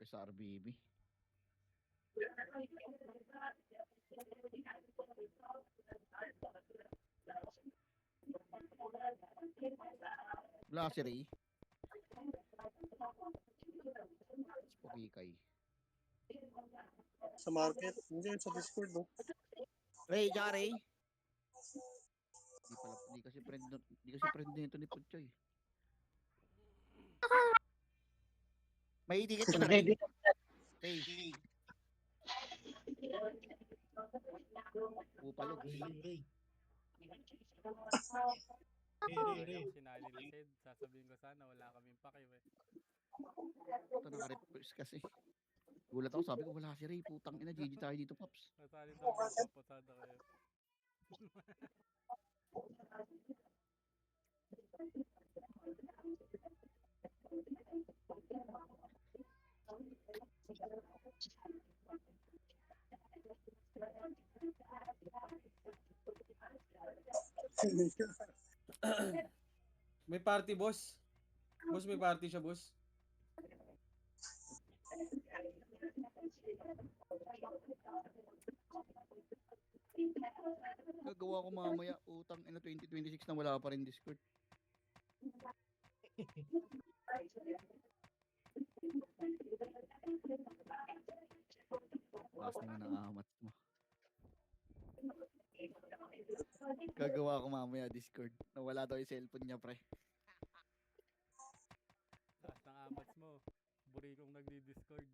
Sa RBB. Wala si Ray. Spokikay. Sa market. Hindi, sa Discord, no? Ray, tsaka Ray. Di kasi friend nito ni Puchoy. May ticket ka na, Ray. Ray. Upalog. Ray. Sinali ni Sid, sasabihin ko sana wala kaming pakiw eh. Ito naka-request kasi. Gulat ako, sabi ko wala si Ray. Putang ina, GG tayo dito, Pops. Nasali daw ko, papasada kayo. May party, boss. Boss, may party siya, boss. Gagawa ko mamaya. Utang ina 2026 na wala pa rin Discord. Taas naman ang amat mo. Gagawa ko mamaya Discord. Nawala daw yung cellphone niya, pre. Taas ng amats mo. Buri kong nagdi-discord.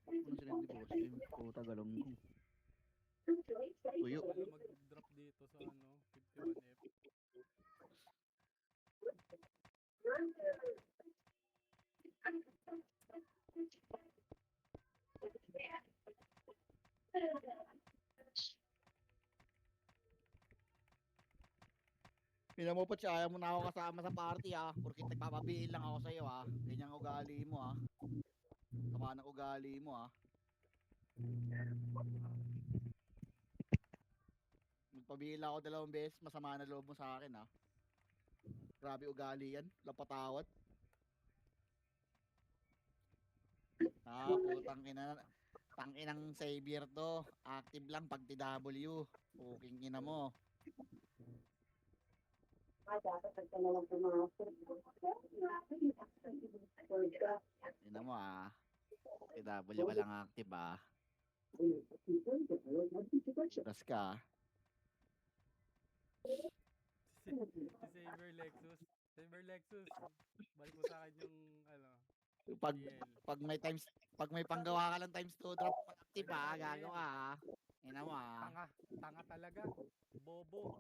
Ano sila hindi boss? Puta galonggong. Tuyo. Wala mag-drop dito sa 51F. Pinamupot siya, ayaw mo na ako kasama sa party Porque nagpapabihin lang ako sa'yo Ganyan ugali mo Sama ng ugali mo Magpabihin lang ako 2 beses, masama na loob mo sa akin Grabe ugali yan, lapatawad. Putang ina. Tanginang Xavier to. Active lang pag TW. Puking ina mo. Ina mo TW ka lang active Das ka Si Saber Lexus. Balik mo sa akin yung pag may panggawa ka lang times 2 drop active gagawa Ina mo Tanga talaga. Bobo.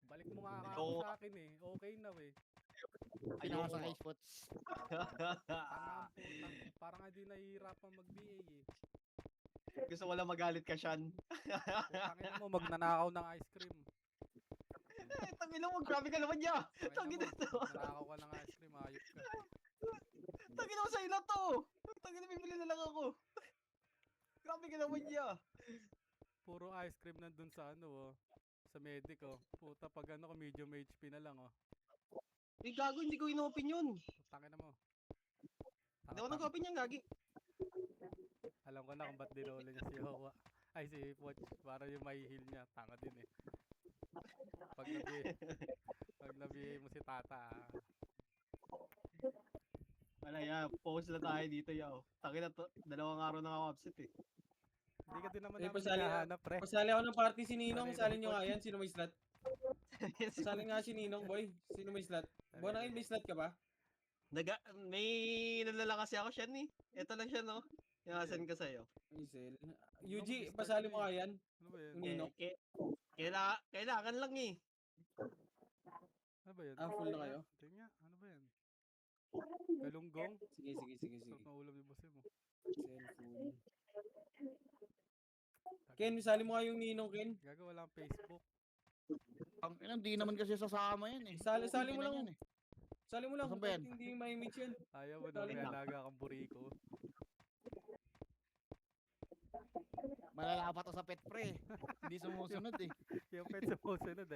Balik mo nga ako sa akin Okay na Ayoko sa kay spots. Tanga parang hindi nahihirapan mag-BA Gusto wala magalit ka, Sean. Tangina mo, magnanakaw ng ice cream. Tangina mo, grabe ka naman niya. Tangina to. Nanakaw ka ng ice cream, ayop ka. Tangina mo sa'yo na to. Tangina, bibili na lang ako. Grabe ka naman niya. Puro ice cream nandun sa sa medic Puta, pag medium HP na lang Gago, hindi ko in-open yun. Tangina mo. Hindi ako nag-open yan, gagi. Alam ko na kung ba't dinole niya si Hoa. Ay, si Poch. Para yung may heal niya. Tanga din Pag nabihay mo si Tata. Wala post na tayo dito Tangina to, 2 araw na ako absent Hindi ka din naman pasali, hinahanap, pre. Pasali ako ng party si Ninong. Pasali nyo nga yan. Sino may slot? Pasali nga si Ninong, boy. Sino may slot? Buwan may slot ka ba? May nalala kasi ako siya Ito lang siya Yung asan ka sa'yo. Yuji, pasali mo nga yan. Ano ba yan? Ninong. Kailangan lang Ano ba yan? Full na kayo? Tingnan, ano ba yan? Galunggong? Sige. Sarap na ulam yung boss mo. Cellphone. Ken, sali mo nga yung Ninong, Ken. Gago, wala ang Facebook. Hindi naman kasi sasama yan Sali mo lang. Sali mo lang. Saan ba yan? Hindi ma-image yan. Ayaw mo na, may alaga kang buriko. Malala pa to sa pet pre. Hindi sumusunod Yung pet sumusunod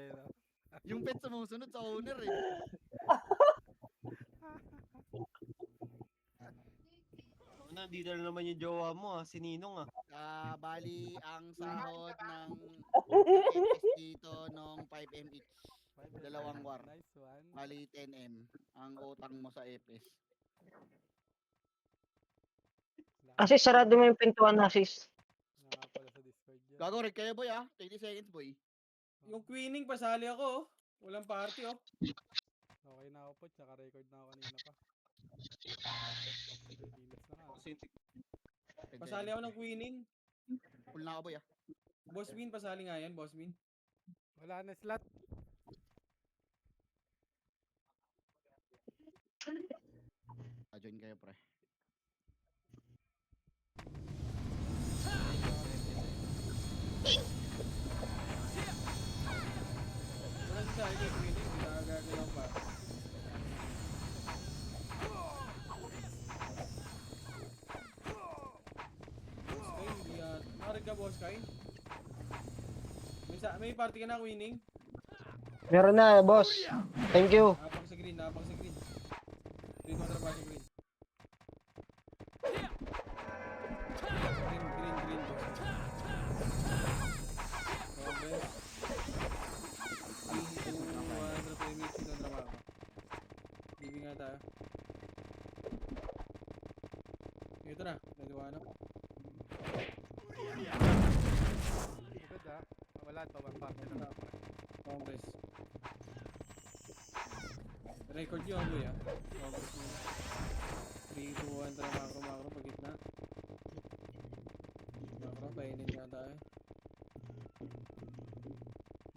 Yung pet sumusunod sa owner dito na naman yung jowa mo ah, si Ninong ah. Bali, ang sahod ng FS dito nung 5M each. Dalawang war. Nice one. Bali, 10M ang utang mo sa FS. Asis, sarado mo yung pintuan, Asis. Nga pala sa Discord yan. Gago rin kayo, boy, 20 seconds, boy. Yung queening, pasali ako, oh. Walang party, oh. Okay na ako po, tsaka record na ako kanina pa. Kilos na nga. 10 Pasali seconds. ako ng queening. Full na ako, boy, Boss Win, pasali nga yan, Boss Win. Wala na slot. Join kayo, pre. Wala si Sally kay queening, hindi nakagagalaw pa. Boss Kyle, hindi yan. Nakarig ka, Boss Kyle? May party ka na, queening? Meron na, boss. Thank you. Napang sa green, napang sa green. Dito ka pa sa green. Green, green, green, boss. Progress. 3, 2, 1, drop yung meet ng drama ko. Living nga tayo. Ito na, naliwanag. Good ah. Wala pa, one party na lang. Congress. Record yun, boy, ah. Congress mo. 3, 2, 1, tara, makro, makro, pag gitna. Makro, painin nga tayo.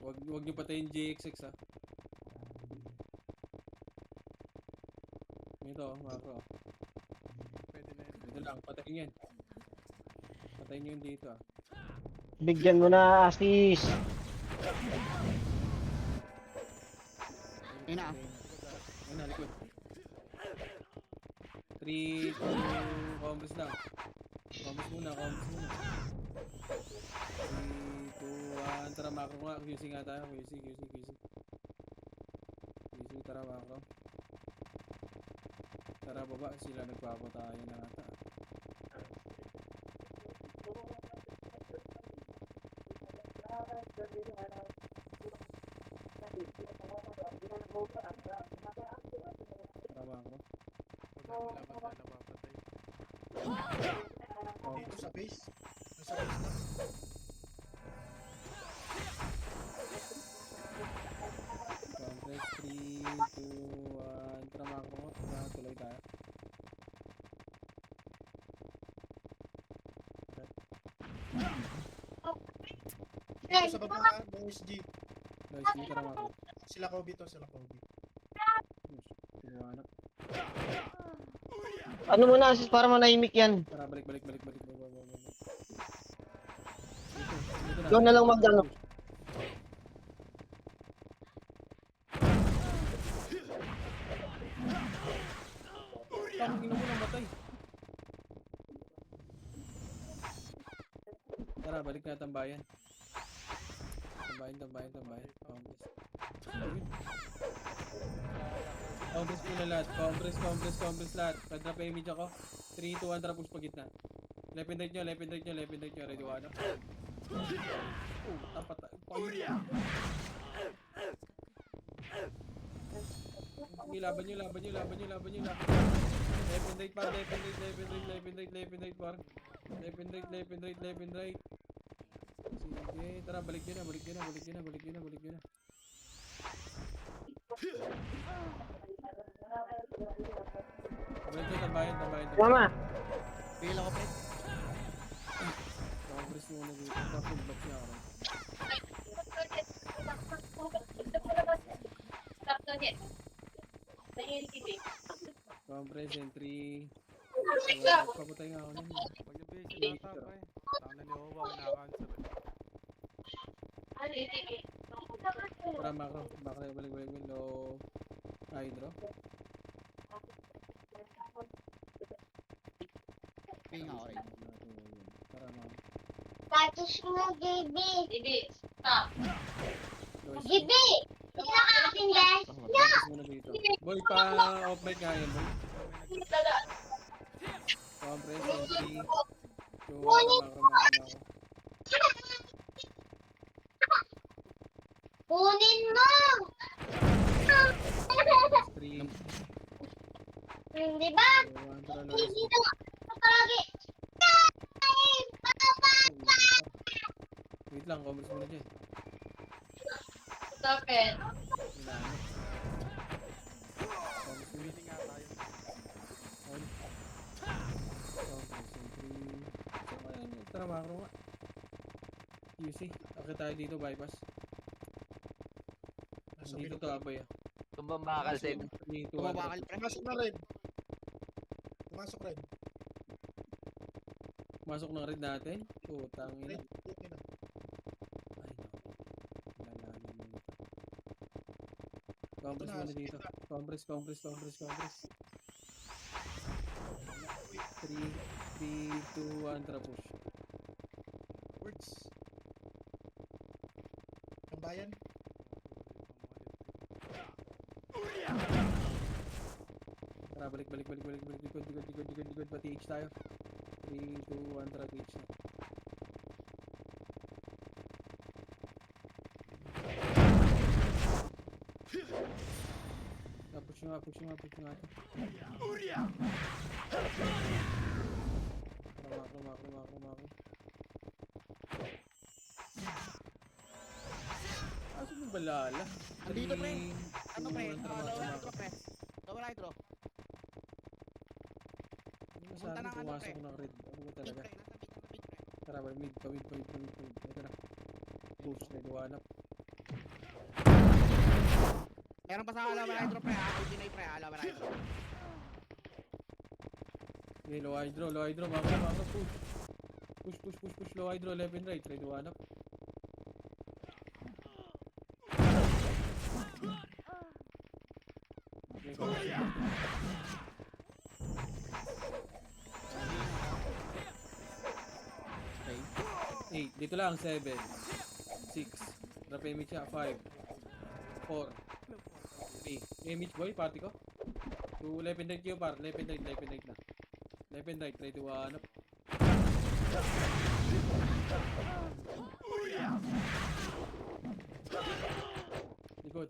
Huwag nyo patayin JXX, ah. Ito, makro. Pwede na yun. Ito lang, patayin yan. Patayin nyo yun dito, ah. Bigyan mo na, Asis. Ayun na, Ayun na, likod. 3, 2, Congress lang. Congress muna, Congress muna. 3, 2, 1, tara macro nga. QC nga tayo, QC. QC, tara macro. Tara baba, sila nagpapatayan na ata. Tara macro. Wala pa sila napapatay. Dito sa base. Nasa base na. Congress, 3, 2, 1, tara macro. Tara, tuloy tayo. Dito sa baba ka, OSG. Nice, hindi tara macro. Sila Kobe to, sila Kobe. Tinawanak. Ano muna, Asis, para manahimik yan. Tara, balik. Baba. Dito na. Ikaw na lang mag-ano. Ang ino mo namatay. Tara, balik na tambayan. Tambayan. Congress. Congress muna lahat. Congress lahat. Pag-drop yung image ako. 3, 2, 1, tara push pa gitna. Left and right nyo. Ready, wala. Tapat. Laban nyo. Left and right par. Left and right. Sige, tara, balik nyo na. Balik nyo, tambayan. Mama. Pila ko, pre. Congress muna dito. Bakit ba't niya ako? Congress entry. Papatay nga ako nun. Pag yung base na pa eh. Saan na ni Owa, kinakanswer eh. Tara, macro. Balik. Low. Hydro. Pinga ko rin. Tara, macro. Patos mo, Gibi. Gibi, stop. Low. Gibi! Hindi nakakating guys. Congress muna dito. Boy, pa-off mic nga yan, boy. Compress and 3, 2, 1, Kunin mo! 3, Di ba? 2, 1, tara low SG. Dito ka palagi. Wait lang, compress muna dyan. Stop it. Hinanap. Compress muna. Hindi nga tayo. On. Compress and 3. So, ayan, tara macro nga. QC, akit tayo dito, bypass. Nasa Dito to, pinupay. abay ah. Tumbang bakal, Sen. 3, 2, 1, Bumabakal, pre. Pumasok na red. Pumasok red. Masok ng red natin. Putang ina. Red. Red nila. Ay, naku. Lalalim mo ito. Compress Ito na, muna dito. Compress. 3, 2, 1, tara push. Words. Kambayan. Tara, balik. Likod. Pati H tayo. 3, 2, 1, tara, TH na. Push nga to. Macro. Asan yung balala? Andito, pre. Ano, pre? Macro. Lower hydro, pre. Lower hydro. Ano Punta sabi ng ano, pumasok pre. ng red? Ano ba Mid, talaga? pre. Nasa mid, pre. Tara, mid. Ito na. Push na iluwanap. Meron pa sa lower hydro, pre. Ultimate, pre. Lower hydro. Okay, low hydro. Macro, push. Push. Low hydro, left and right. Try iluwanap. Okay, go. Okay. 8. Dito lang. 7. 6. Drop image siya. 5. 4. 3. Image boy, party ko. 2. Left and right kayo, par. Left and right na. Left and right. Try to hanap. Likod.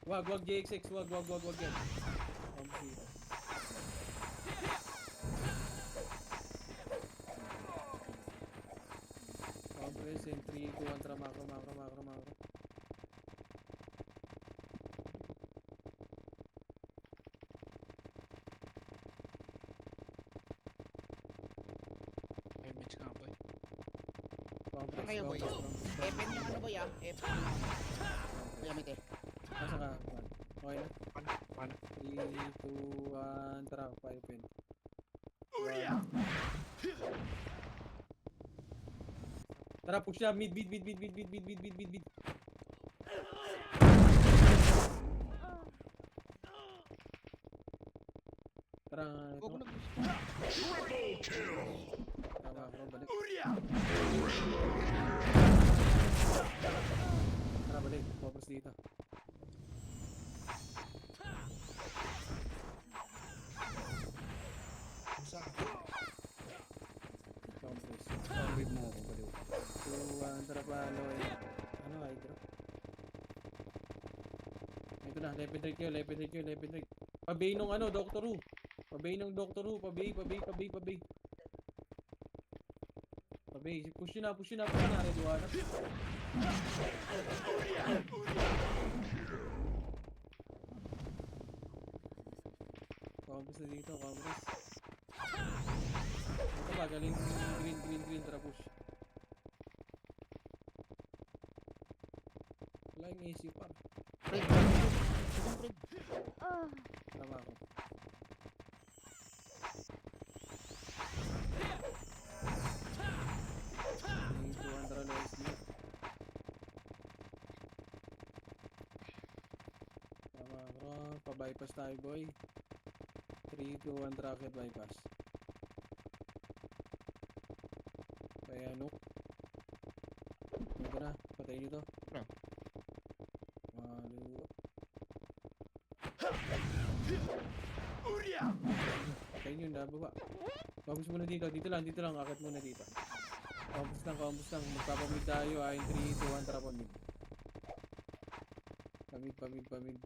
Wag JXX. Wag yan. Complete. Compress and 3, 2, 1, tara macro. Image ka, boy. Compress, Saan kayo, boy? compress. Epen yung ano, boy, ah. Epen. Kuya, mite. Nasa ka? Okay na? Paano? 3, 2, 1, tara, 5 pin. Tara, push na, mid. Tara, ito. Huwag mo nag- Tama, bro, balik. Tara, balik. Focus dito. Pusa. Compress. Read mo ako, baliw. 2, 1, tara pa, low. Ano, hydro? Ito na, left and right kayo. Pabay nung ano, Doctor Who. Pabay. Push nyo na, ready one. Compress na dito, compress. Ito ba, galing green, tara push. Wala yung AC pa. Fred, Fred. Tama ako. Dito, andra na SD. Tama bro, pa-bypass tayo boy. 3, 2, 1, rocket bypass. Payanok. Ito na, patayin nyo to. Bro. Kain yun, baba. Combos muna dito, dito lang, akit muna dito. Combos lang. Magpapamid tayo, in 3, 2, 1, tara pamid. Pamid.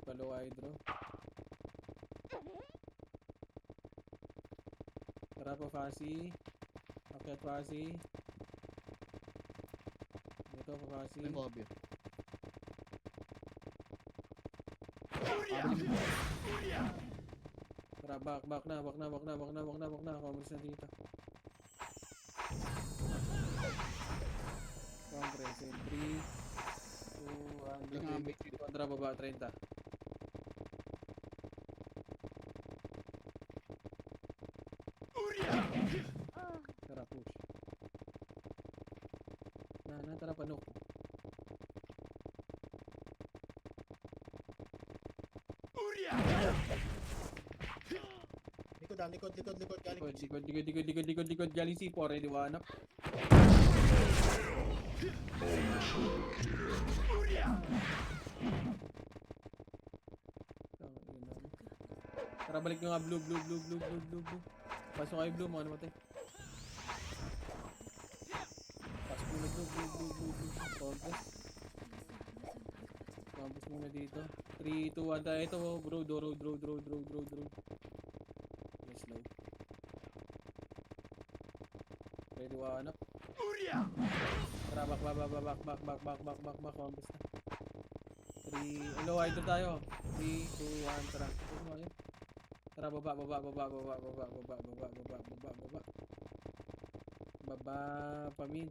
Palo hydro. Tara pa, Fasi. Akyat, Fasi. Ito pa, Fasi. Yung Bobby. Tara, back na. Combos na dito. Congress in 3, 2, 1, tara baba, 30. Tara, push. Tara, panok. Likod, galing. Likod, galing C4, ready, one up. Tara, balik nyo nga, blue. Pasok kayo, blue, mga namatay. Pasok muna, blue. Progress. Campus muna dito. 3, 2, 1, tayo. Ito, bro, road. Slow. Ready, one up. Tara, back. Campus na. 3, hello, idol tayo. 3, 2, 1, tara. Tara, baba. Baba, pamid.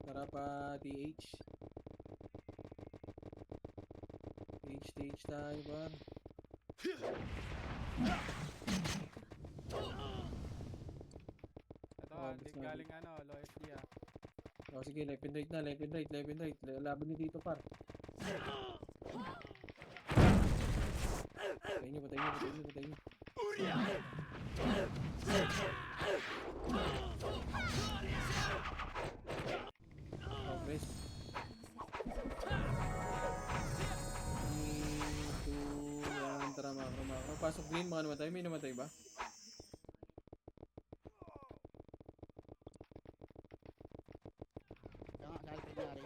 Tara pa, TH. TH tayo ba? Ito, galing low FD ah. O sige, left and right. Laban niyo dito, par. Patayin niyo. Progress. 3, 2, 1, tara, makro. Pasok green, mga namatay. May namatay ba? Kaya nga, sa alpid nangyari.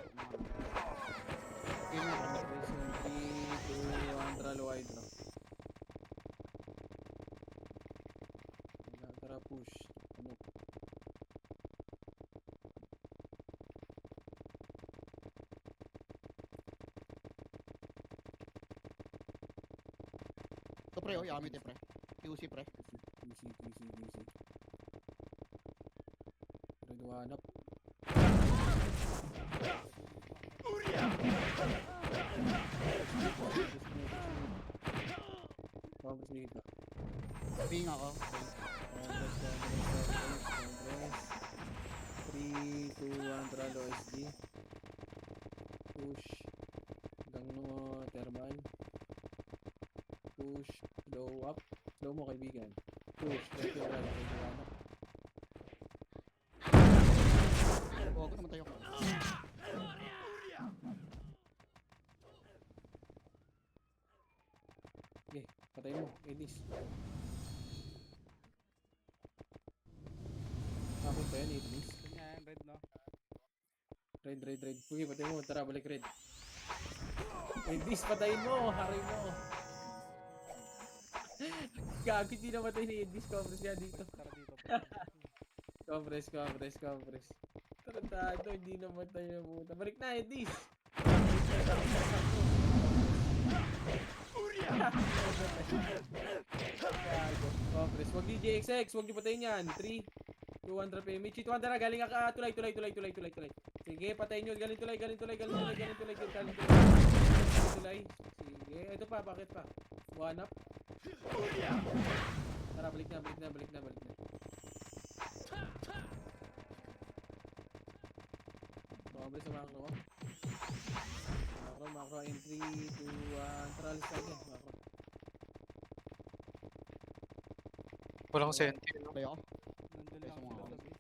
Progress yun. 3, 2, 1, tara, low hydro. Tara, push. Ano? Ito pre, yamit pre. QC pre. QC. Ready, one up. Congress dito. Ping ako. Congress. 3, 2, 1, tralo SD. Push. Hanggang no, thermal. Push. Slow up. Slow mo, kaibigan. Push. Ready, one up. Huwag ko namatay ako. Okay, patay mo. Edis. Tapos pa yan, Edis. Ganyan, red no? Red. Okay, patay mo. Tara, balik red. Edis, patayin mo. Haray mo. Gagit din namatay ni Edis. Compress yan dito. Tara dito. Compress. Tarantado, hindi namatay na puta. Balik na, Edis. Compress. Wag DJXX. Wag niyo patayin yan. 3, 2, 1, drop eh. Michi, 2, tara. Galing ka. Tulay. Sige, patayin nyo. Galing tulay. Sige. Ito pa, bakit pa? One up. Tara, balik na. Compress sa macro. Macro in 3, 2, 1. Tara, alis tayo. Macro. Walang senti. Play ako. Nandun lang Sa mga sila ako. sa base.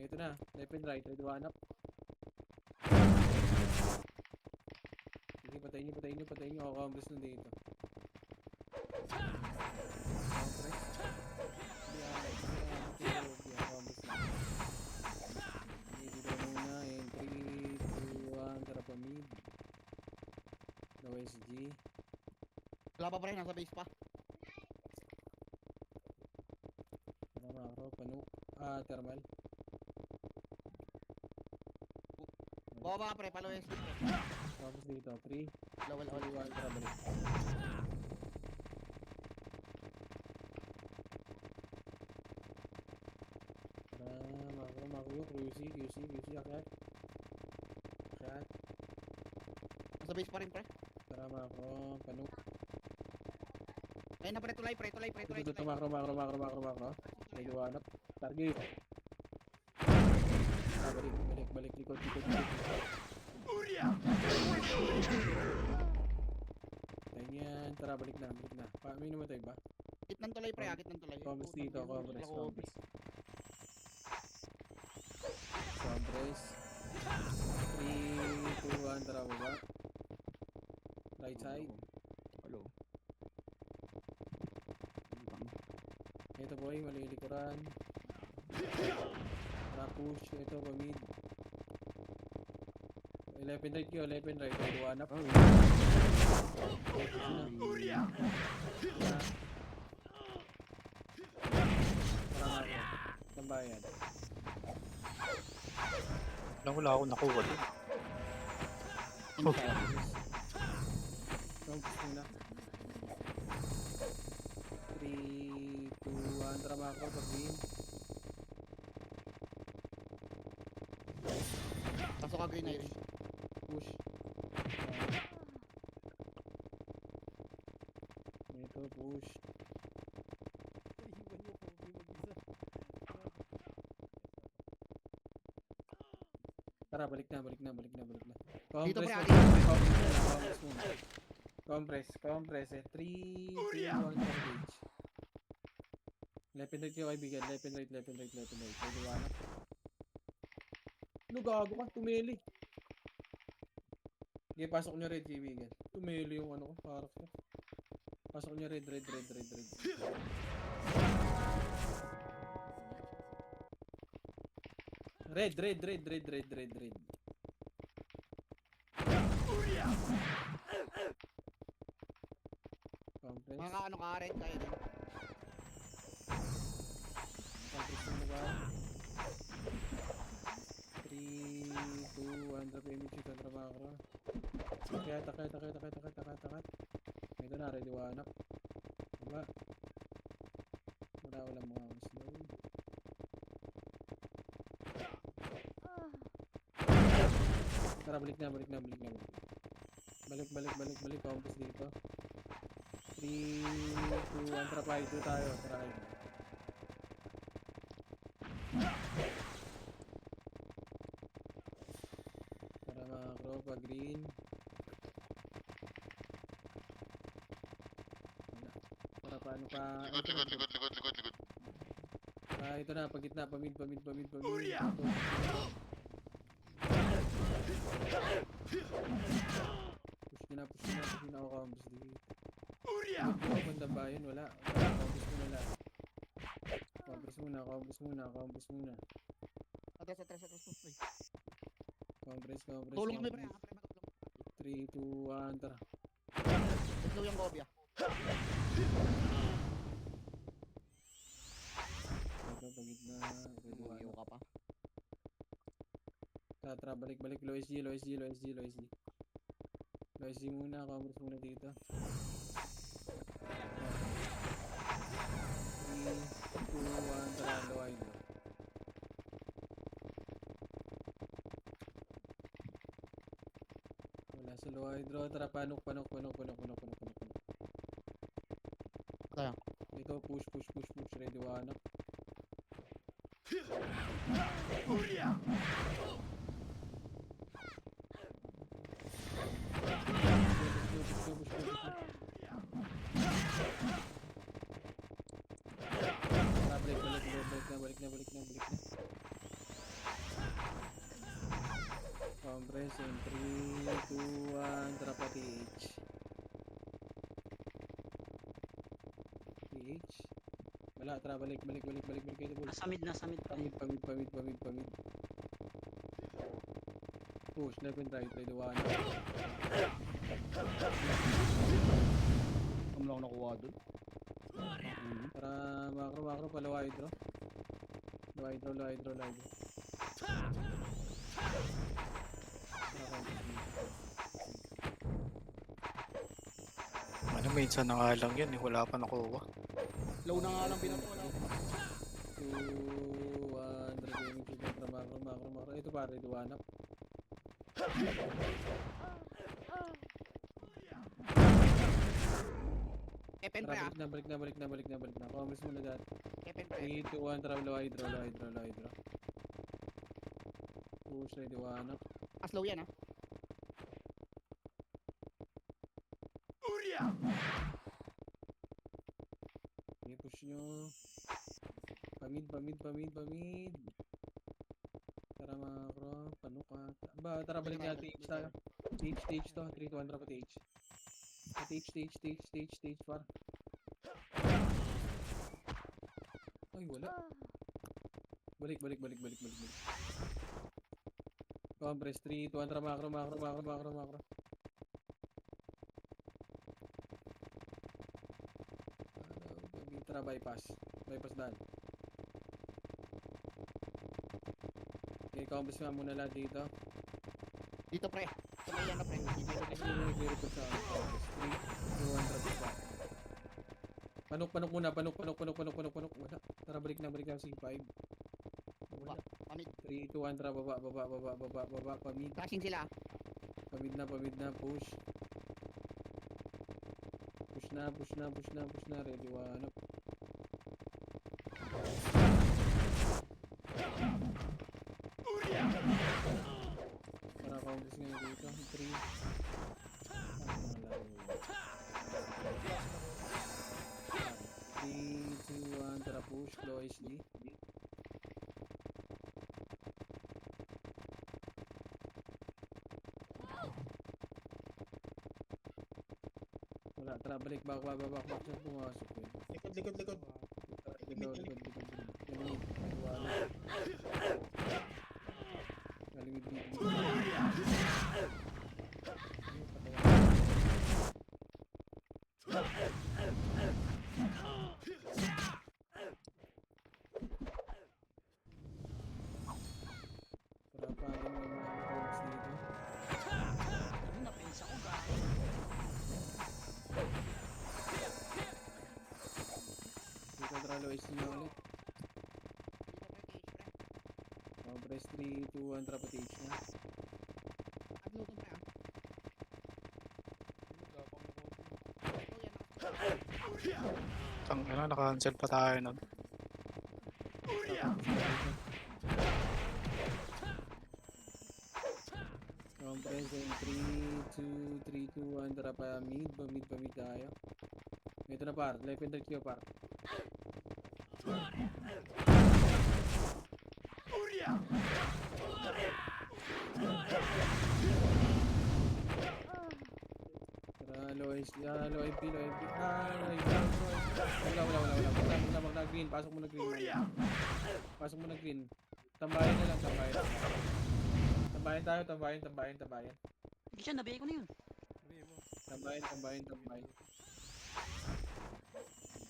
Ito na. Left and right. Ready, one up. patayin nyo. Ako combos na dito. Combos na. Dito muna in 3, 2, 1, tara pa mid. No SG. Wala pa pre, nasa base pa. Tara macro, panuk. Thermal. Baba ka pre, palo SG pre. Combos dito, 3, Wala, 2, 1, tara balik. Tara macro, QC, akyat. Nasa base pa rin pre. Tara macro, panuk. Ayun na pre, tulay. Ito macro. May liwanap. Target. Balik, likod. Ganyan, tara balik na. May namatay ba? Hit ng tulay pre, hit ng tulay. Combos dito, combres. Combres. 3, 2, 1, tara baba. Right side. Hello. Ito boy, malilikuran. Tara push, ito pa mid. 11 right kayo, 11 right. May luwanap. Tambayan. Wala ako nakuha dun. Focus muna. 3, 2, 1. Tara macro, pag-green. Pasok ka Green Irish. Push. Ito, push. Iwan niyo Kobe mag-isa. Tara, balik na. Dito, pre, Compress. 3, 2, 1, engage. Left and right kayo kaibigan. Left and right. May liwanap. Ano gago ka? Tumeli. Sige, pasok nyo red kaibigan. Tumeli yung ano ko. Parang ko. Pasok nyo red. Red. Compress. Mga ano ka red tayo din. Compress mo ba? 3, 2, 1, drop image yung kontra macro. Takat. Ito na, ready wanap. Diba? Walang mga slow. Tara, balik na. Balik, compass dito. 3, 2, 1, tara pa, ito tayo. Tara kayo. Tara macro, pa green. Para paano pa... Likod. Ito na, pagitna, pamid. Push nyo na ako combos dito. Banda ba yun? Wala. Combos mo na lang. Combos muna. Atras. Uy. Compress. Tulong kami pre, pre. 3, 2, 1, tara. Slow yung Gobia. Ito, pagitna. Bumiyo ka pa. Tara, balik. Low SG muna, compress muna dito. 3, 2, 1, tara, low hydro. Wala sa low hydro, tara, panok. Kaya. Ito, push, ready wanap. Balik na. Compress in 3, 2, 1, drop a TH. TH. Wala, tara, balik kayo boys. Nasa mid pa. Pamid. Push, left and right, ready, 1. Ano lang ako nakuha dun? Para macro, palawa hydro. Low hydro. Ano, minsan na nga lang yan eh. Wala pa nakuha. Low na nga lang binato. 2, 1, drop damage, contra macro. Ito pare, ready, 1 up. Epen pre ah. Balik na. Promise mo na dati. Epen pre. 3, 2, 1, trap, low hydro. Push, ready, 1 up. As low yan ah. Okay, push nyo. Pamid. Tara macro, panukat. Tara balik na TH tayo. TH to, 3, 2, 1, drop a TH. TH par. Ay, wala. Balik. Compress 3, 2, 1, tara macro. Tara bypass daan. Okay, compress nga muna lahat dito. Dito pre. Tumay yan na pre. Very good sa compress. 3, 2, 1, drop pa. Panok muna. Wala. Tara balik na 5. Wala. Pamid. 3, 2, 1, tara baba. Pamid. Crashing sila ah. Pamid na, push. Push na, ready, 1 up. Para counters nga dito, 3. 3, 2, 1, tara push, low HD. Wala, tara balik, back siya pumasok eh. Likod. Likod. Galing with Para pa rin may mga codes dito. Ano napensa ko ba? Dito tralo is nyo ulit. Press 3, 2, 1, drop a TH na. At low to pre ah. Tang, naka-cancel pa tayo nun. Compress in 3, 2, 1, drop a mid tayo. Ito na par, left and right Q par. Low FP. Wala. Green. Pasok mo na green. Tambayan na lang. Tambayan. Hindi siya, nabigay ko na yun. Tambayan.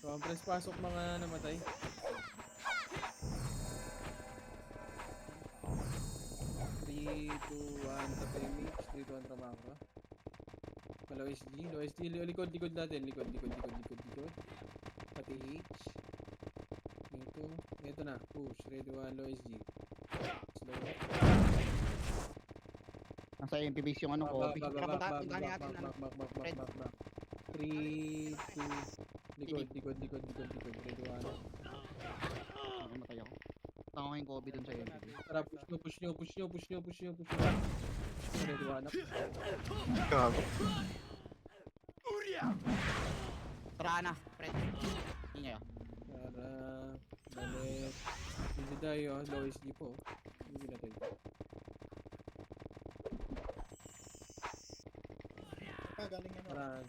Compress, pasok mga namatay. 3, 2, 1, tapos image. 3, 2, 1, trabaho. Low SG, likod natin, likod. Pati H. Ito na, push, ready 1, low SG. Slow. Nasa MP base yung ano ko. Back. 3, 2, likod, ready 1. Matay ako. Tanga ko yung Kobe dun sa MP. Tara, push nyo. Ready 1 up. Gago. Tara na, pre. Hindi nga. Tara, balik. Hindi tayo, low SG po. Hindi natin. Tara.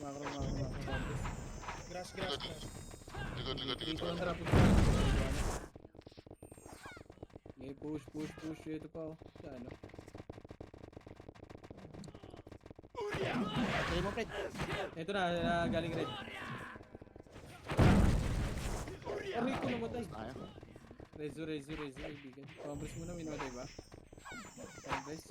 Makro. Grass, grass, grass. Dito ang trap. Okay, push. Ito pa oh. Sa ano? Tuloy mo, Fred. Ito na, galing red. Aray ko namatay. Tayo. Rezo, kaibigan. Compress muna, may namatay ba? Compress.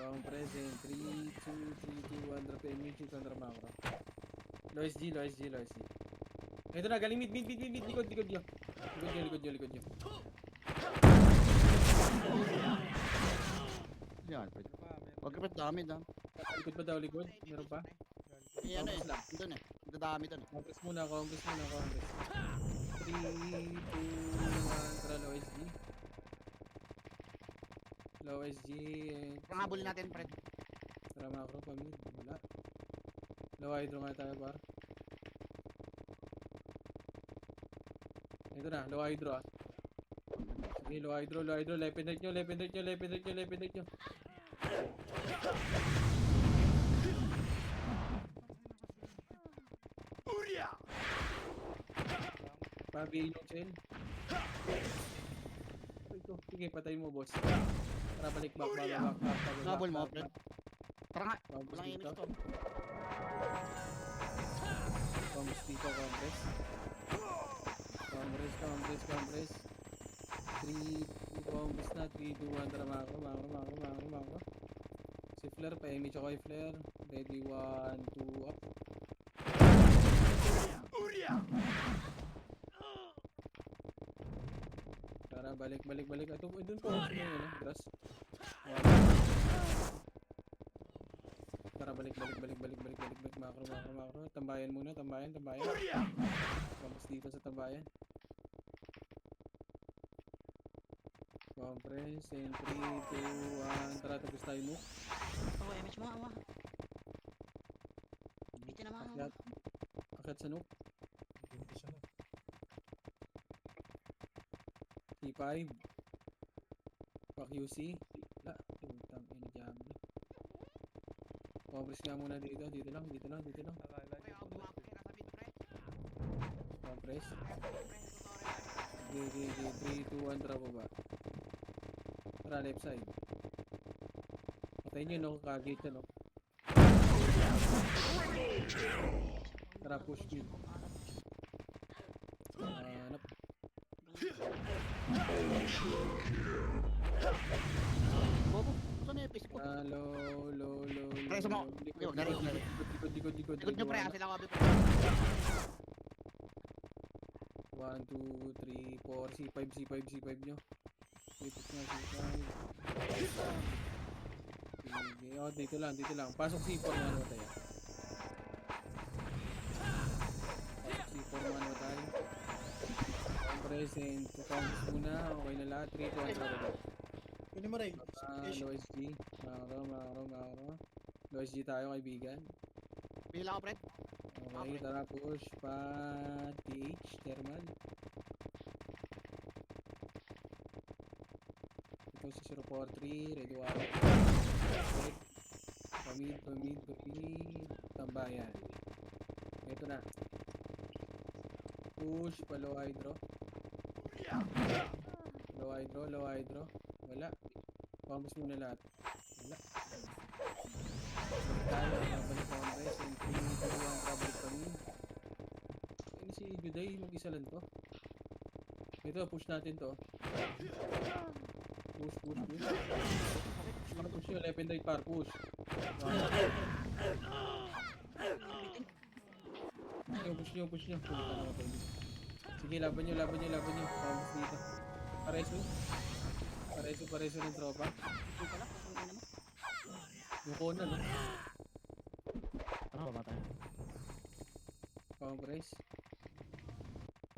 Compress in 3, 2, 1, drop energy, contra macro. Low SG. Ito na, galing mid. Likod nyo. Likod nyo. Yan, Fred. Ano pa, meron Huwag ka, din. Fred. Dami daw. Likod ba daw, likod? Meron pa? Eh, ano eh. Doon eh. Dadami doon eh. Compress muna. 3, 2, 1, tara low SG. Low SG. Pangabulin natin, Fred. Tara macro, pamid. Wala. Low hydro nga tayo, par. Ito na, low hydro ah. Sige, low hydro. Left and right nyo. Pabihin yung chain. Ito, sige, patay mo, boss. Tara, balik, back. Nabol mo, Fred. Tara nga. Vamos Walang dito. inis ito. Vamos dito, compress. Compress. 3, compress na. 3, 2, 1, tara, macro. Si Flare, pa-image ako kay Flare. Ready, 1, 2, up. Tara, balik. Ito, dun po. Sino yun, grass. Tara, balik. Macro. Tambayan muna. Vamos dito sa tambayan. Compress, and 3, 2, 1. Tara, tapos tayo mo. Oo, image mo, awa. Dito naman, awa. Akyat sa nook. T5. Pak UC. Wala. Putang ina jam. Compress nga muna dito. Dito lang. Nakalive yung push. Compress. Okay. 3, 2, 1. Tara baba. Tara left side. Patayin nyo no. Kagate no. Tara push mid. Hanap. Bobo. Saan yung epic ko? Low. Preso mo. Huwag na rin. Likod. Likod nyo, pre. Sila ko, pre. 1, 2, 3, 4, C5 nyo. Ipit nga C5. Sige, oh, dito lang. Pasok C4 nga naman tayo. Present. Count muna. Okay na lahat. 3, 2, 1, Kunin mo rin. low SG. Makro. Low SG tayo, kaibigan. Bila ko, Fred. Okay, tara push pa TH, thermal. Ito si 043, ready wire. Pamid, tambayan. Ito na. Push pa low hydro. Low hydro. Wala. Pambus muna lahat. Wala. Tayo, balik pa ang rest. And 3, 2, 1, trabalik kami. Ini si Juday, mag-isa lang to. Ito, push natin to. Push. Push yun, left and right par, push. Push nyo. Pulitan ako tayo. Sige, laban nyo. Vamos dito. Pareso ng tropa. Dito lang, kung ina mo. Yung kona, no? Ano ba tayo?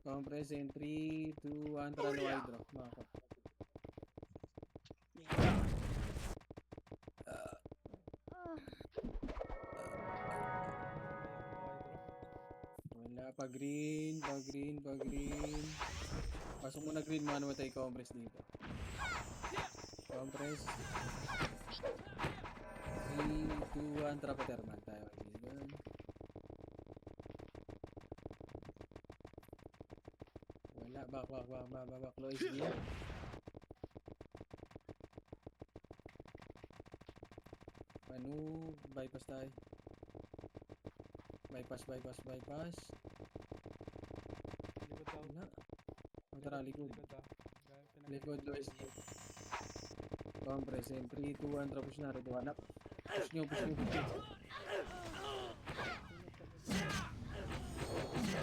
Compress in 3, 2, 1, tara low hydro. Makakot. Wala pa green. Pasok mo na green, mga namatay compress dito. Compress. 3, 2, 1, trapa thermal tayo kaibigan. Wala, back, Lois D. Ano, bypass tayo. Bypass. Likod daw. Wala. Tara, likod. Likod daw. Likod, Lois D. Compress, and 3, 2, 1, tapos na, redo anak. Push nyo.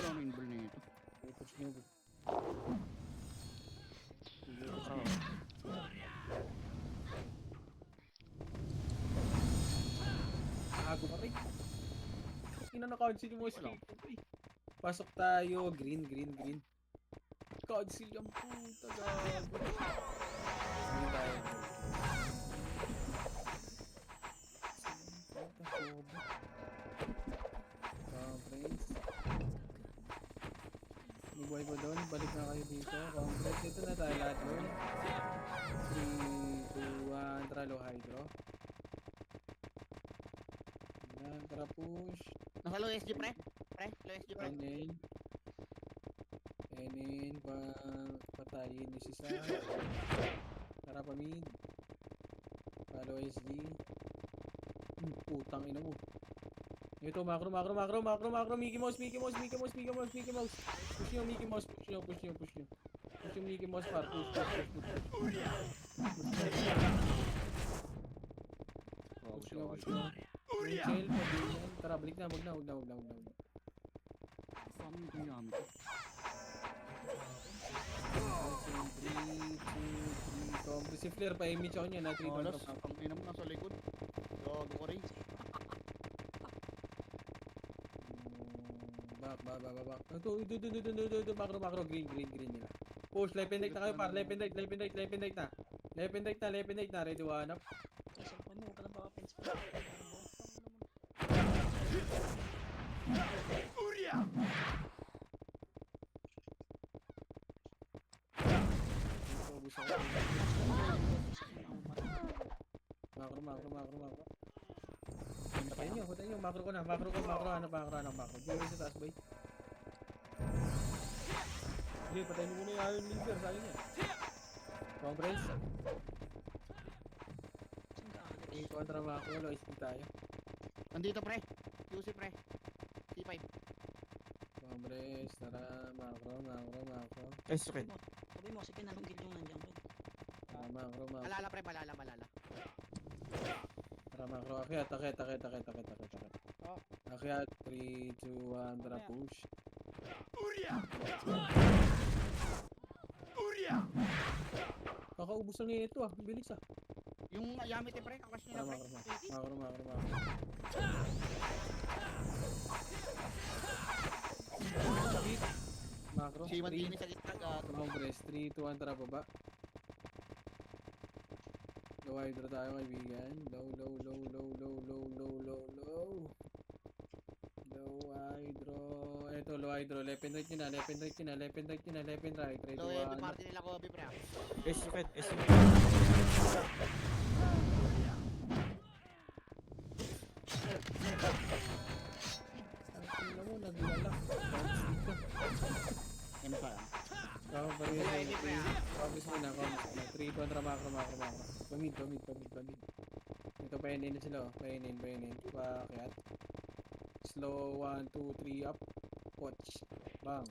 Ano yung ball nito? Push nyo. Ako pa rin. Ina na-cancel yung mga escape ko, pre. Pasok tayo, green. Cancel yung puta, gago. Green tayo. Puta, sobo. Conference. Bubuhay ko doon, balik na kayo dito. Conference, ito na tayo lahat doon. 3, 2, 1, tralo hydro. Yan, tara push. Nasa low SG pre? Low SG pre? Enin, patayin ni si Sa. Tara pa mid. Follow SG. Putang ina mo. Ito, macro, Mickey Mouse. Push nyo, Mickey Mouse, push nyo. Push yung Mickey Mouse, par. Push. Push nyo. Rachel, pagbilan. Tara, balik na, wag na. Paano yung ginamit ko? 3, 2, 3, Compress si Flair, pa-image ako niya na 3 Alas, ang ina mo nasa likod. Gago ko rin. Back. Ito, macro, green nila. Push, left and right na kayo, par. Left and right na. Left and right na, ready one up. Kasi mo ka lang baka fence pa. Ito, gusto ko. Macro. Patayin nyo, macro ko na, macro. Diyo sa taas, boy. Hindi, patayin mo muna yung Iron Leader, sayang yan. Conference. Kontra macro, lois tayo. Nandito pre. QC pre. C5. Conference, tara, macro. Ay, sakit. Sabi mo, sige na nung kill yung nandiyan ko. Tara, macro. Malala pre, malala. Tara, macro. Akyat. Akyat, 3, 2, 1, tara, push. Kakaubos lang yun ito ah, bilis ah. Yung Yamete pre, kakas nila pre. Macro. Macro, Si 3, Mantini sa gitna gago. Congress, 3, 2, 1, tara baba. Low hydro tayo kaibigan. Low hydro. Eto, low hydro. Left and right nyo na. Right, So, heavy party nila Kobe pre. Ay, sakit. Tingnan mo, naglalak. Bounce dito. Yan pa. Ready, Combis muna. 3, 2, 1, tara, macro. Pamid. Ito, painin na sila oh. Painin. Pakyat. Slow, 1, 2, 3, up. Watch. Bang.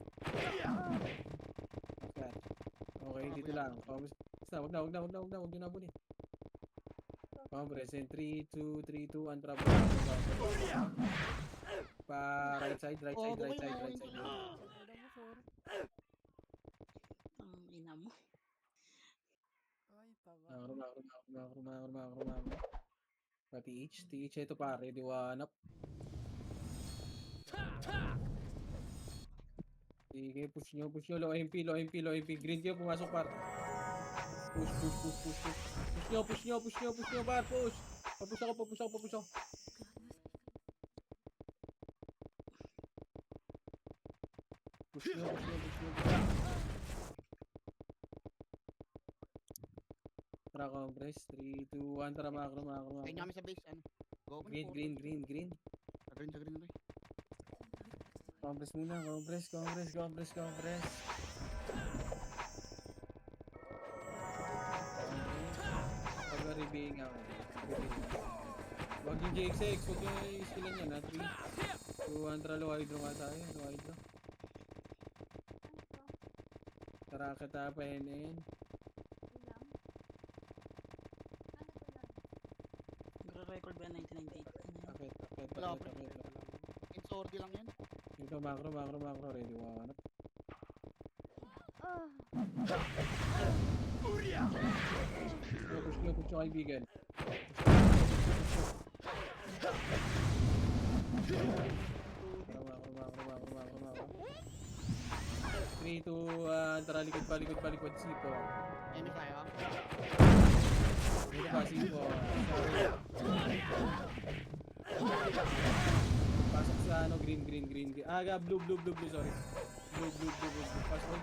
Akyat. Okay, dito lang. Combis. Wag nyo na abulin. Compress in 3, 2, 1, trap. Pa right side. Ang ina mo. Ay, tama. Macro. TH ito pare, diwanap. Sige, push nyo, low MP, green kayo, pumasok par. Push. Push nyo, par, push. Papush ako. Push nyo. Tara, compress. 3, 2, 1, tara macro. Kaya kami sa base, ano. Go, Green. Sa green, sa green na rin. Compress muna, compress. Pag-ribing ako. Wag yung JXX, wag yung skillan yan, ha? 3, 2, 1, tara low hydro nga tayo, low hydro. Tara kita pa NN. Nagre-record ba yan 1998? Akit. Wala, pre. Insordi lang yan. Ito macro, ready, wawanap. Push yung kaibigan. Macro. 3, 2, tara likod pa, C4. Emi tayo. Dito pa, C4. Pasok sa ano, green. Blue, sorry. Blue. Pasok.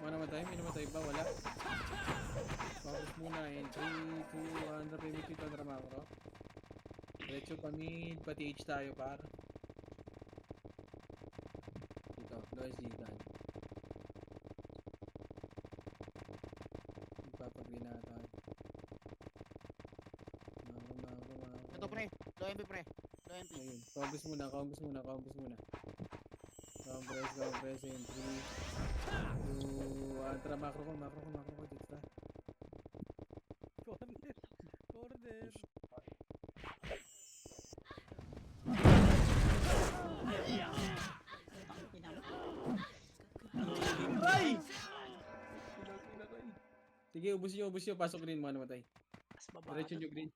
May namatay ba? Wala. Focus muna, and 3, 2, 1, reprimit ito, macro. Diretso pa mid, pati H tayo par. Dito, low SG gun. Ipapag-green na tayo. Macro. Ito pre, low MP pre. Low MP. Ayun, compress muna. Compress, and 3, 2, 1, tara macro ko, dito ta. Corner. Ray! Sige, ubus nyo, pasok green, mga namatay. Diretso nyo green.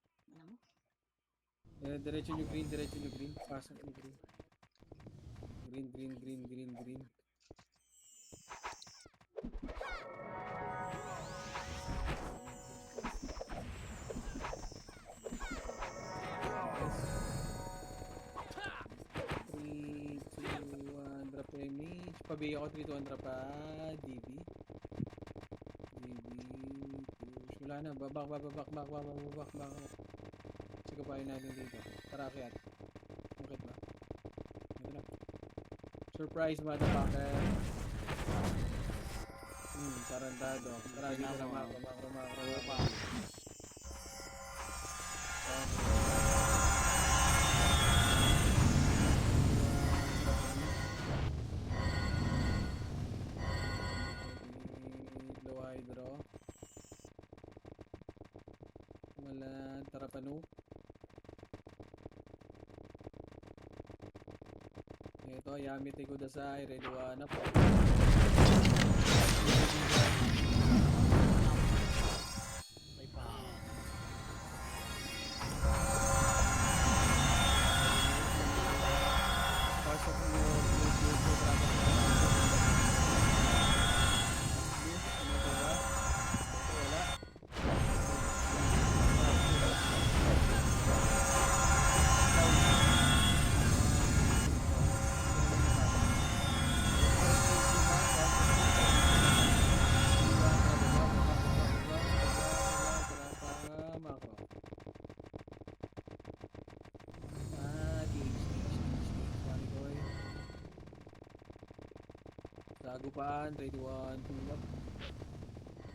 Diretso nyo green, pasok nyo green. Green. Pabi ako 3 200 pa DB. Push. Wala na, babak. Sige pa natin dito. Tara akyat. Bakit ba? Ito na. Surprise motherfucker. Tarantado. Tara dito na macro. Tarapano. Ito, Yami Teko Dasai, ready one up. May pa. Pasok mo. Sagupaan, ready 1, 2 up.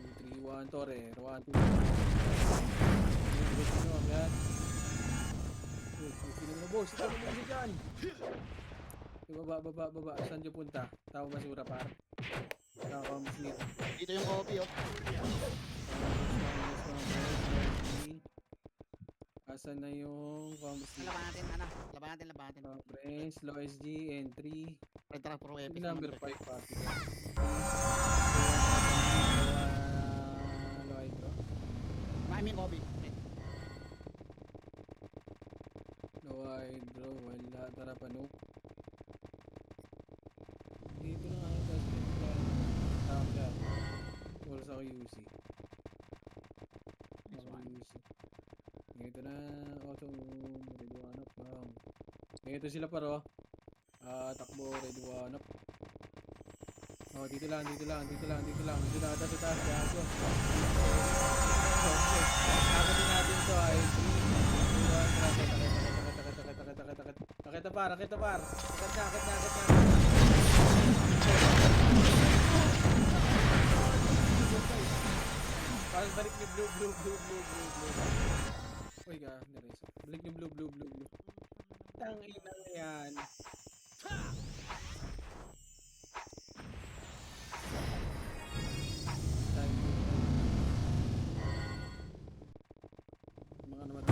2, 3, 1, Torre, 1, 2, 3. Agad. Sino mo boss? Ito mo siya dyan. Baba. Saan dyan punta? Tao basura par. Tao mas nito. Dito yung copy, oh. Asan na yung combo Laban natin. Compress, low SG, and 3. Tara, pro epic. Number 5 party. Low hydro. Maaming copy. Low hydro, wala. Tara pa no. Dito na nga yung tap. Wala sa UC. Ito na auto ready one up. Ito sila paro. Takbo ready one up. Oh, dito lang. Dito na ata sa taas. Gago. Okay. Nakatin natin to ay 3, 2, 1, Rakita par. Akit na. Parang balik ni blue. Uy, nireso. Balik ni blue. Tangina na yan. Mga naman.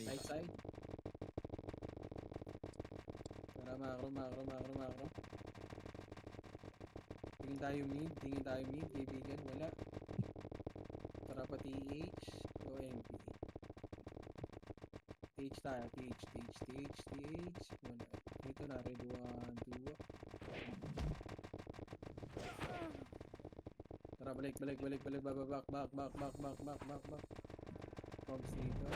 Right side. Tara, macro. Tingin tayo mid, kaibigan, wala. Tara pa TH, o MP. TH tayo, TH. Wala. Ito na, red 1, 2. Tara, balik. Back. Cogs dito.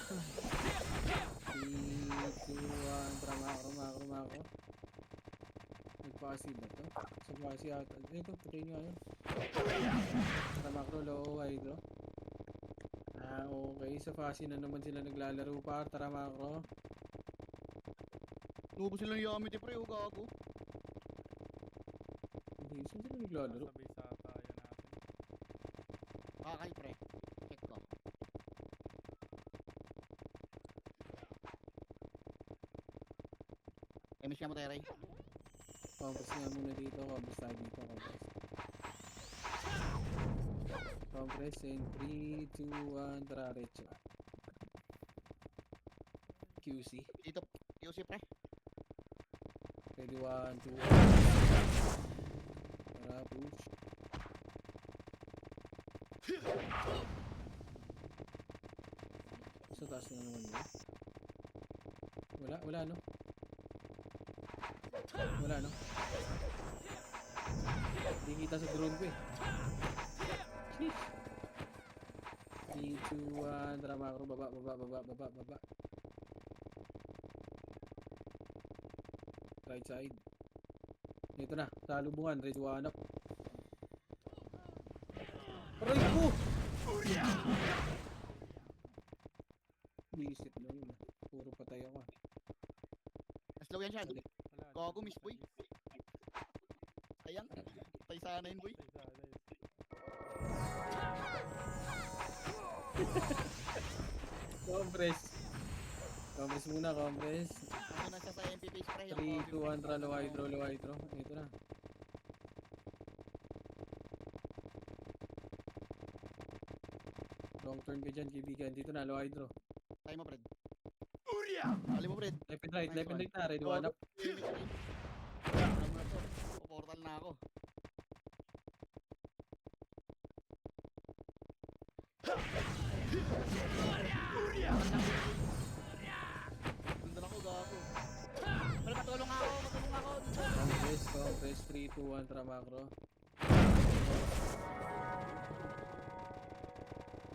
3, 2, 1, tara, macro. Nagpa-acid na to. Sa pasi ata. Ito, patay nyo yun. Tara, macro, low, hydro. Okay. Sa fasi na naman sila naglalaro pa. Tara, macro. Nubo sila ng Yamete pre, oh gago. Hindi, saan sila naglalaro? Sabay sa tayo natin. Kakay pre. Check ko. Miss ka mo tayo, Ray. Compass nga muna dito. Compass tayo dito. Compress in 3, 2, 1, tara, recho. QC. Dito, QC pre. Ready, 1, 2, 1. Tara, push. Sa taas na naman yun. Wala no? Hindi kita sa drone ko eh. Sheesh. 3, 2, 1, tara macro, baba. Right side. Ito na, sa lubungan, ready 1 up. Aray ko! Buisit na yun. Puro patay ako. Slow yan siya. Wala. Gago, miss boy. Sayang. Patay sana yun boy. Compress muna. Ano na siya sa MP base pre. 3, 2, 1, tara, low hydro. Ito na. Long turn ka dyan, kaibigan. Dito na, low hydro. Tayo mo Fred. Ali mo Fred. Left and right na. Ready, 1 up. Ano na to? Portal na ako. Sundan ako gago. Pero matulong ako. Compress, 3, 2, 1, tara macro.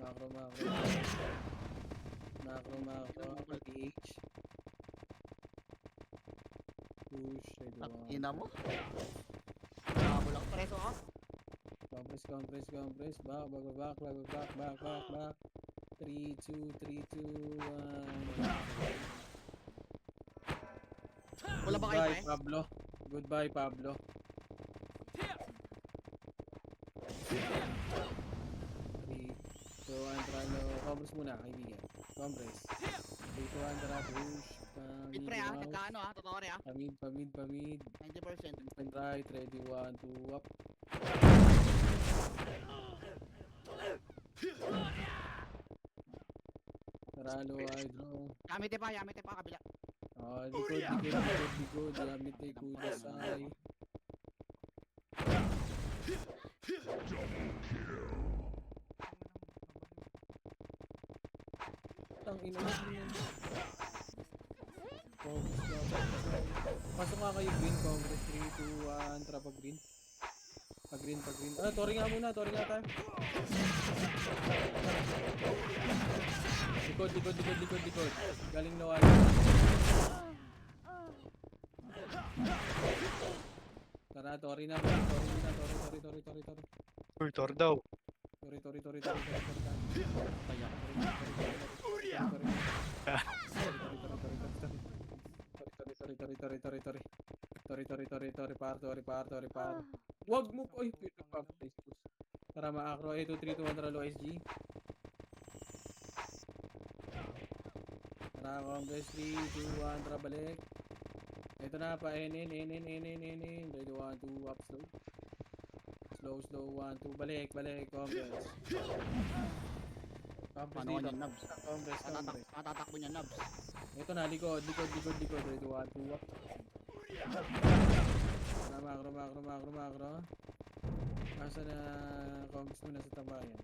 Macro, PH. Push, ready, 1. Ina mo. Gago lang preso ako. Compress. Back. 3, 2, 1. Wala ba kayo pre? Goodbye, Pablo. So, Andrano, compress muna, kaibigan. Compress. 3, 2, 1, tara, push. Mid pre ha, nagkaano ha, totoo rin ha. Pamid. 90%. And right, ready, 1, 2, up. Tara, low hydro. Yamete pa, kabila. Likod. Yamete, kudasay. Putang ina mo. Pasok nga kayo green, Congress 3, 2, 1, trapa green. Pag-green. Tori nga muna, tori nga tayo. Likod. Galing na wala. Tara, tori na. Tor daw. Tori. Tori, par. Wag mo ko. Ay, tara, ma-acro. 8, 2, 3, 2, 1, roll OSG. Tara, Congress 3, 2, 1, tara, balik. Ito na, pa, Ready, 1, 2, up, slow, 1, 2, balik, Congress. Paano dito. niyan, Nabs? Congress. Matatakbo niyan, Nabs. Ito na, likod. Ready, 1, 2, up. Macro. Asa na Congress mo na sa tambayan.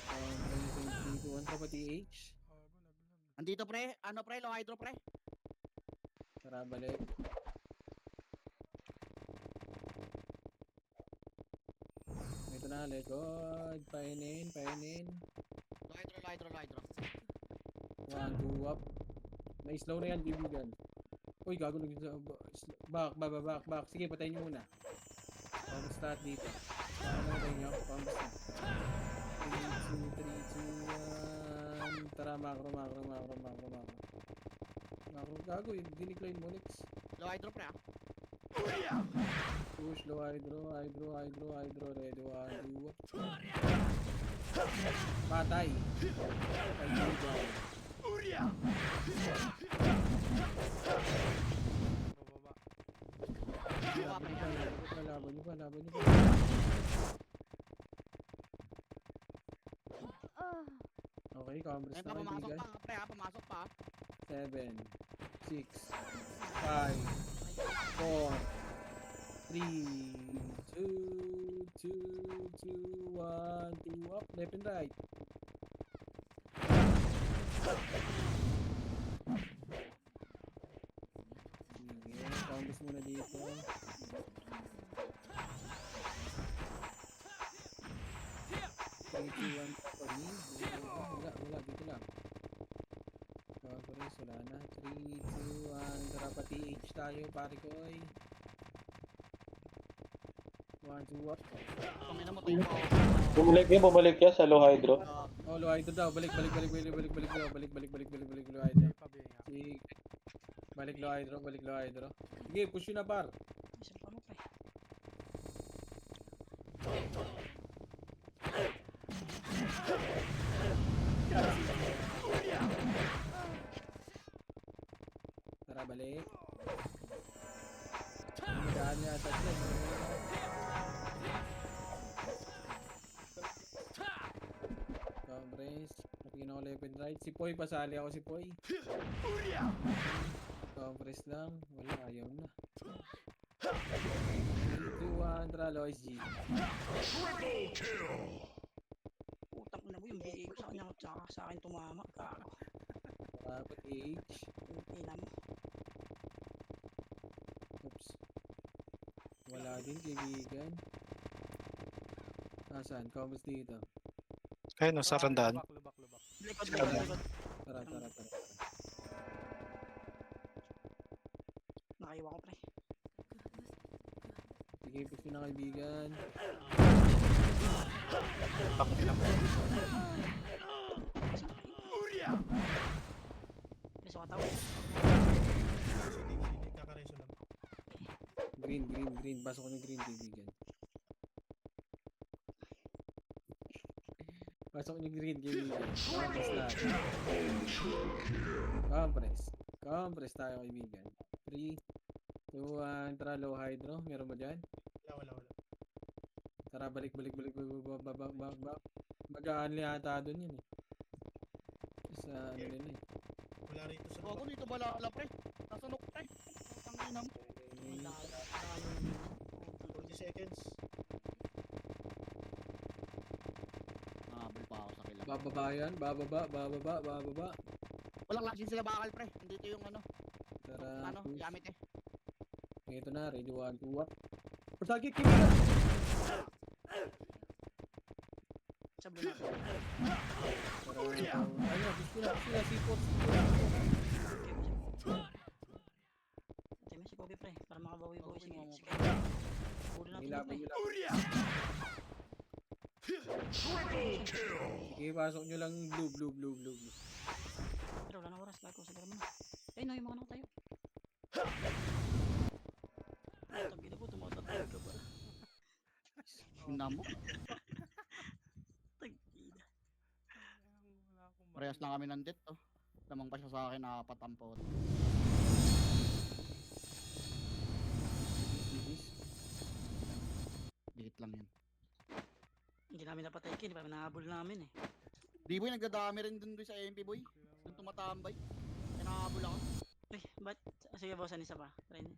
Congress 3, 2, 1, pa TH. Andito pre, ano pre, low hydro pre. Tara, balik. Ito na, likod. Painin. Low hydro. 1, 2, up. May slow na yan, kaibigan. Uy, gago na. Back. Sige, patayin nyo muna. Pump start dito. Patayin nyo. Pump start. 3, 2, 1. Tara, macro. Macro, gago. Dinicline mo, next. Low hydro pre ah. Push, low hydro. Ready, 1, 2, up. Patay. Kaibigan. Bababa. Laban nyo pa. Okay, Congress Ayun na pa, pumasok kaibigan. pa pre ah, pumasok pa. 7, 6, 5, 4, 3, 2, 1, 2, up, left and right. Sige, Congress muna dito. Three, two, one, wala, dito lang. Congress, wala na. 3, 2, 1, tara pa TH tayo, pare ko ay. 1, 2, up. Kung ina mo tayo pa. Bumalik yan sa low hydro. Oh, low hydro daw. Balik daw. Balik low hydro. Sige. Balik low hydro. Sige, push yun na par. Isang pa mo pre. Tara, balik. Magaan niya atas na. Congress. Napigin ako left and right. Si Poy, pasali ako si Poy. Congress lang. Wala, ayaw na. 3, 2, 1, tara, Lois G. Putang ina mo yung bigay ko sa kanya tsaka sa akin tumama. Gago. Dapat H. Ina mo. Oops. Wala din, kaibigan. Nasaan? Congress dito. Ayun, nasa randaan. Lubak. Likod. Tara. Nakaiwa ko pre. Sige, push na kaibigan. Beso ka tao. Kakareso lang. Green. Pasok ko ng green, kaibigan. Pasok ng green, kaibigan. Compress lahat. Compress tayo, kaibigan. 3, 2, 1, tara, low hydro. Meron ba dyan? Wala. Tara, balik. Mag-a-unli ata doon yun eh. Sa ano nila eh. Wala rito sa Ako dito balala pre. Nasunok pre. Ang ina mo. 40 seconds. Bababa yan, bababa. Walang lasin sila bakal pre. Nandito yung ano, Tara, push. gamit eh. Ito na, ready 1, 2, up. Persagi, kimi na! Sablo na. Tara, ayun, gusto na, sipot. Antay mo si Kobe pre, para makabawi-bawi si Bawi mo. si Kaya. Ulo natin Nila, yun, pre. Sige, pasok nyo lang blue. Pero wala na oras, gago, siguro mo na. Ay, no, yung mga tayo. Tagina ko, tumatatawag ka ba? Tingnan mo. Tagina. Wala akong Parehas lang kami ng det oh. Lamang pa siya sa akin, 4 ang pot. Dikit lang yan. Hindi namin napatay kin, di ba? Nahabol namin eh. Di boy, nagdadami rin dun sa MP boy. Dun tumatambay. Kinahabol ako. Uy, ba't? Sige boss, isa pa. Try niyo.